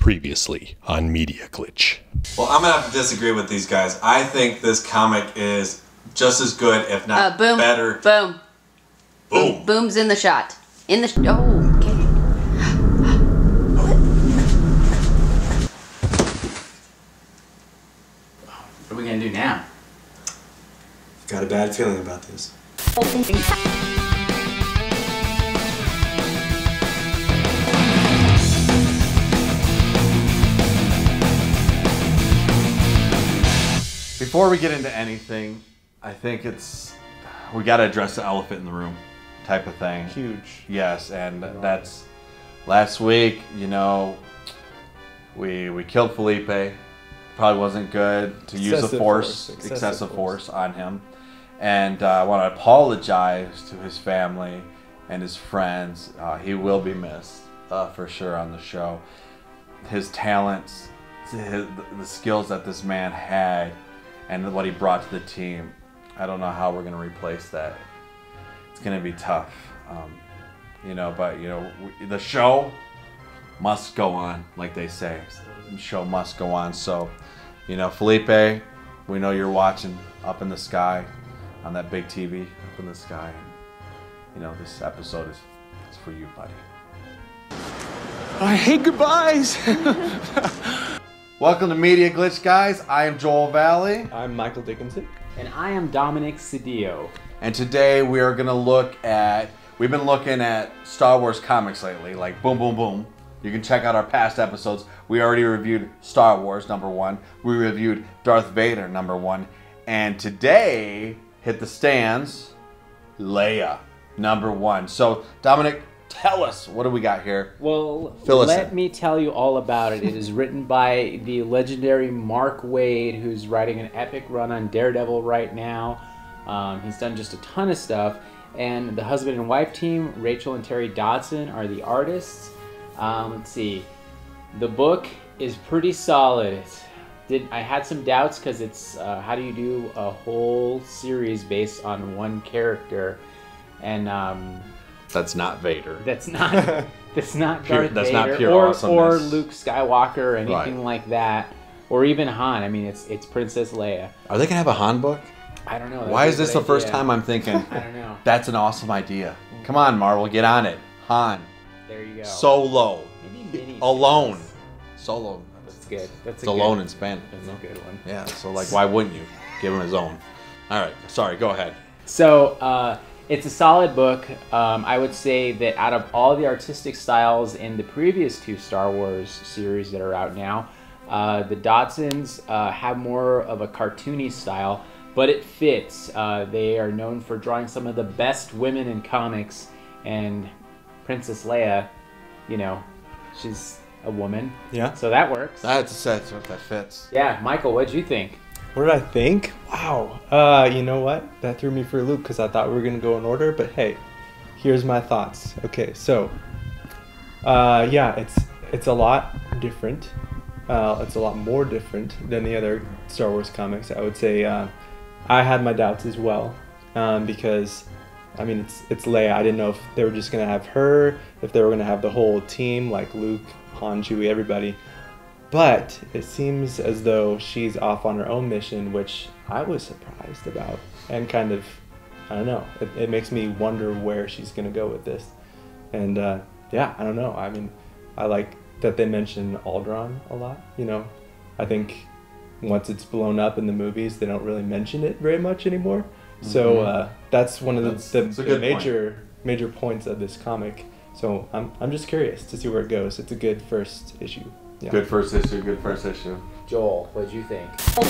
Previously on Media Glitch. Well, I'm going to have to disagree with these guys. I think this comic is just as good, if not better. Boom. Boom. Boom's in the shot. In the... Oh, okay. What are we going to do now? Got a bad feeling about this. Before we get into anything, I think we got to address the elephant in the room type of thing. Huge. Yes, and that's last week, you know, we killed Felipe. Probably wasn't good to use excessive force on him. And I want to apologize to his family and his friends. He will be missed for sure on the show. His talents, the skills that this man had, and what he brought to the team. I don't know how we're going to replace that. It's going to be tough. You know, but, you know, the show must go on, like they say. The show must go on. So, you know, Felipe, we know you're watching up in the sky, on that big TV up in the sky. And, you know, this episode is for you, buddy. I hate goodbyes. Welcome to Media Glitch, guys. I am Joel Valley. I'm Michael Dickinson. And I am Dominic Cedillo. And today we are going to look at, we've been looking at Star Wars comics lately, like boom, boom, boom. You can check out our past episodes. We already reviewed Star Wars, #1. We reviewed Darth Vader, #1. And today, hit the stands, Leia, #1. So, Dominic, tell us, what do we got here? Well, let me tell you all about it. It is written by the legendary Mark Waid, who's writing an epic run on Daredevil right now. He's done just a ton of stuff. And the husband and wife team, Rachel and Terry Dodson, are the artists. Let's see. The book is pretty solid. I had some doubts because it's how do you do a whole series based on one character? And that's not Vader. That's not Darth that's Vader not pure awesomeness. Or Luke Skywalker or anything like that, or even Han. I mean, it's Princess Leia. Are they gonna have a Han book? I don't know. Why is this the first time I'm thinking? I don't know. That's an awesome idea. Come on, Marvel, get on it. Han. There you go. Solo. Maybe mini. Alone. Solo. That's good. It's alone in Spanish. That's a good one. Yeah. So like, why wouldn't you give him his own? All right. Sorry. Go ahead. So it's a solid book. I would say that out of all the artistic styles in the previous two Star Wars series that are out now, the Dodsons have more of a cartoony style, but it fits. They are known for drawing some of the best women in comics, and Princess Leia, you know, she's a woman. Yeah. So that works. That fits. Yeah, Michael, what'd you think? What did I think? Wow. You know what? That threw me for a loop because I thought we were going to go in order, but hey, here's my thoughts. Okay, so, yeah, it's a lot different. It's a lot more different than the other Star Wars comics. I would say I had my doubts as well because, I mean, it's Leia. I didn't know if they were just going to have her, if they were going to have the whole team, like Luke, Han, Chewie, everybody. But it seems as though she's off on her own mission, which I was surprised about. And kind of, I don't know, it makes me wonder where she's going to go with this. And yeah, I don't know. I mean, I like that they mention Alderaan a lot. You know, I think once it's blown up in the movies, they don't really mention it very much anymore. Mm-hmm. So that's one of the major points of this comic. So I'm just curious to see where it goes. It's a good first issue. Yeah. Good first issue. Joel, what'd you think?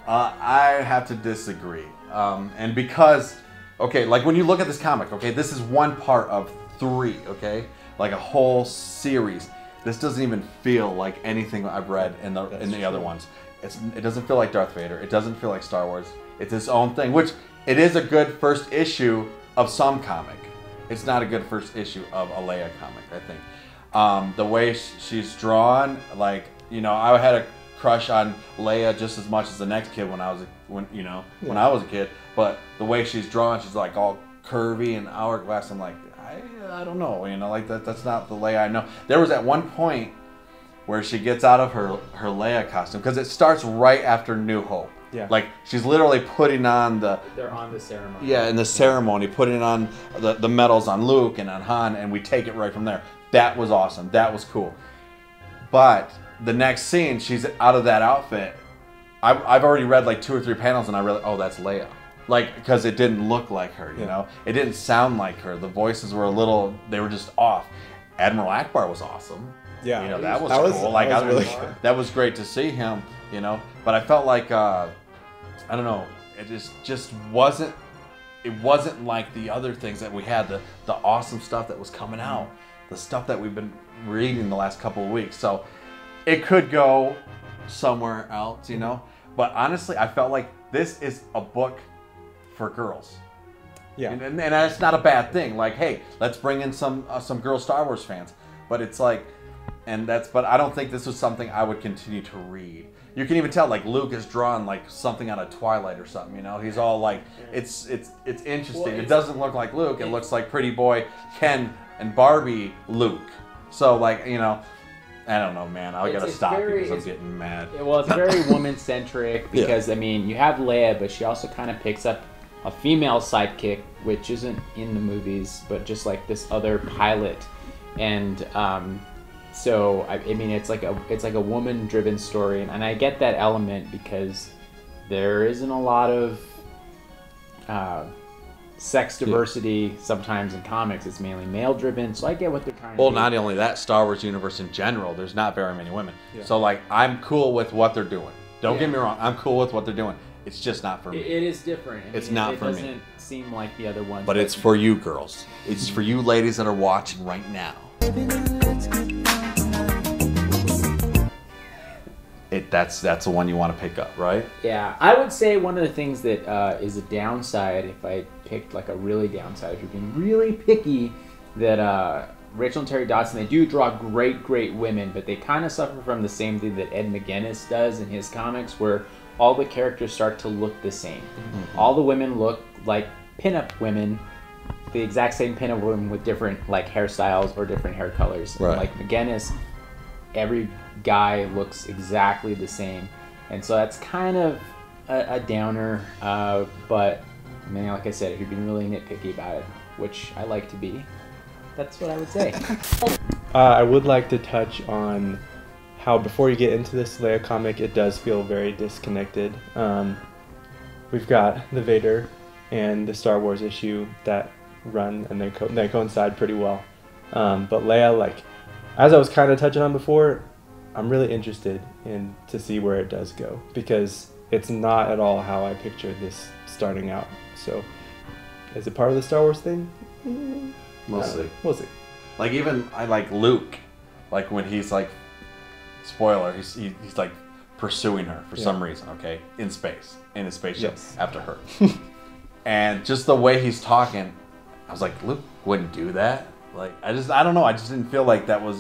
I have to disagree. And because, okay, like when you look at this comic, okay, this is one part of 3, okay? Like a whole series. This doesn't even feel like anything I've read in the other ones. It doesn't feel like Darth Vader. It doesn't feel like Star Wars. It's its own thing, which it is a good first issue of some comic. It's not a good first issue of a Leia comic, I think. The way she's drawn, like, you know, I had a crush on Leia just as much as the next kid when I was a kid. But the way she's drawn, she's like all curvy and hourglass. I'm like, I don't know, you know, like that's not the Leia I know. There was at one point where she gets out of her Leia costume, because it starts right after New Hope. Yeah. Like, she's literally putting on the... They're on the ceremony. Yeah, in the ceremony, putting on the medals on Luke and on Han, and we take it right from there. That was awesome. That was cool. But the next scene, she's out of that outfit. I've already read like 2 or 3 panels, and I realized, oh, that's Leia. Like, because it didn't look like her, you know? It didn't sound like her. The voices were they were just off. Admiral Akbar was awesome. Yeah. You know, that was cool. Like, that was great to see him, you know? But I felt like, I don't know, it just wasn't, it wasn't like the other things that we had, the awesome stuff that was coming out, the stuff that we've been reading the last couple of weeks. So it could go somewhere else, you know? But honestly, I felt like this is a book for girls. Yeah. And that's not a bad thing. Like, hey, let's bring in some girl Star Wars fans. But it's like, but I don't think this was something I would continue to read. You can even tell, like, Luke is drawn like something out of Twilight or something, you know? He's all like, it's interesting. Well, it doesn't look like Luke. It looks like pretty boy Ken and Barbie Luke. So, like, you know, I don't know, man. I gotta stop because I'm getting mad. Well, it's very woman-centric because, I mean, you have Leia, but she also kind of picks up a female sidekick, which isn't in the movies, but just like this other pilot. And, so I mean, it's like a woman-driven story, and I get that element because there isn't a lot of sex diversity sometimes in comics. It's mainly male-driven, so I get what they're trying to do. Well, not only that, Star Wars universe in general, there's not very many women. Yeah. So, like, I'm cool with what they're doing. Don't get me wrong, I'm cool with what they're doing. It's just not for me. It is different. I mean, it's not for me. It doesn't seem like the other ones. But it's for you girls. It's for you ladies that are watching right now. That's the one you want to pick up, right? Yeah, I would say one of the things that is a downside, if I picked like a really downside, if you're being really picky, that Rachel and Terry Dodson, they do draw great women, but they kind of suffer from the same thing that Ed McGuinness does in his comics, where all the characters start to look the same. Mm-hmm. All the women look like pinup women, the exact same pinup women with different like hairstyles or different hair colors. Right. Like McGuinness, every guy looks exactly the same, and so that's kind of a downer. But I mean, like I said, if you're being really nitpicky about it, which I like to be, that's what I would say. I would like to touch on how before you get into this Leia comic, it does feel very disconnected. We've got the Vader and the Star Wars issue that run, and they coincide pretty well. But Leia, like, as I was kind of touching on before, I'm really interested to see where it does go, because it's not at all how I pictured this starting out. So, is it part of the Star Wars thing? We'll see. We'll see. Like, even I like Luke, like when he's like, spoiler, he's like pursuing her for some reason, okay, in space, in a spaceship after her. And just the way he's talking, I was like, Luke wouldn't do that. Like, I don't know, I just didn't feel like that was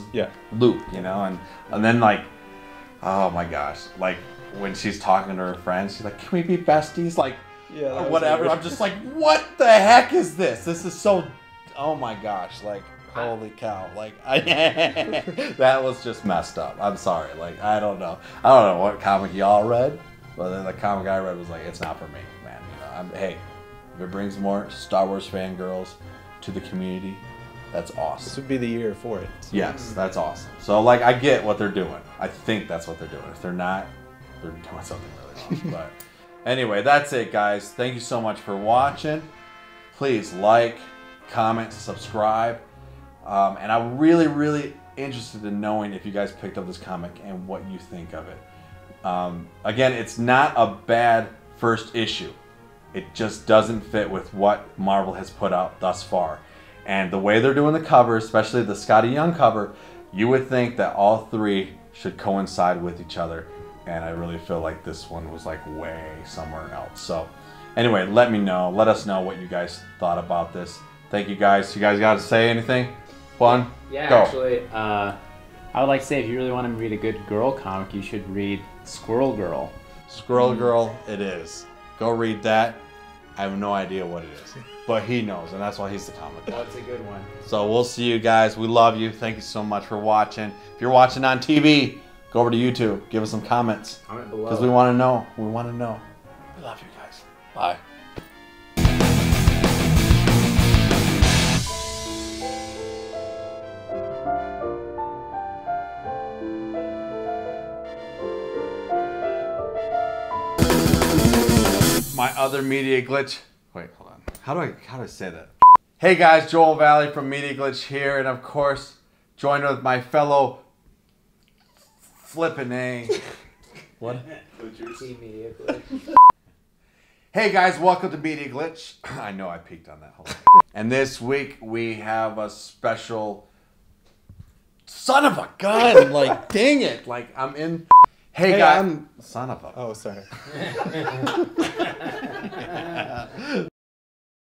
Luke, you know? And then, like, oh my gosh, like, when she's talking to her friends, she's like, can we be besties? Like, or whatever. I'm just like, what the heck is this? This is so, oh my gosh, like, holy cow. Like, that was just messed up. I'm sorry. Like, I don't know what comic y'all read, but then the comic I read was like, it's not for me, man. You know, hey, if it brings more Star Wars fangirls to the community, that's awesome. This would be the year for it. Yes, that's awesome. So, like, I get what they're doing. I think that's what they're doing. If they're not, they're doing something really wrong. But anyway, that's it, guys. Thank you so much for watching. Please like, comment, subscribe. And I'm really interested in knowing if you guys picked up this comic and what you think of it. Again, it's not a bad first issue. It just doesn't fit with what Marvel has put out thus far. And the way they're doing the cover, especially the Scotty Young cover, you would think that all three should coincide with each other. And I really feel like this one was like way somewhere else. So anyway, let me know. Let us know what you guys thought about this. Thank you guys. You guys got to say anything? Fun? Yeah, Go. actually, I would like to say if you really want to read a good girl comic, you should read Squirrel Girl. Squirrel Girl, it is. Go read that. I have no idea what it is. But he knows, and that's why he's the comic guy. Well, it's a good one. So we'll see you guys. We love you. Thank you so much for watching. If you're watching on TV, Go over to YouTube. Give us some comments. Comment below. Because we want to know. We want to know. We love you guys. Bye. My other media glitch. Wait, hold on. How do I say that? Hey guys, Joel Valley from Media Glitch here, and of course, joined with my fellow flippin' A. What? Media Glitch. Hey guys, welcome to Media Glitch. I know I peeked on that. Hold on. And this week we have a special. Son of a gun! Like, dang it! Like, I'm in. Hey guys, son of a. Oh, sorry.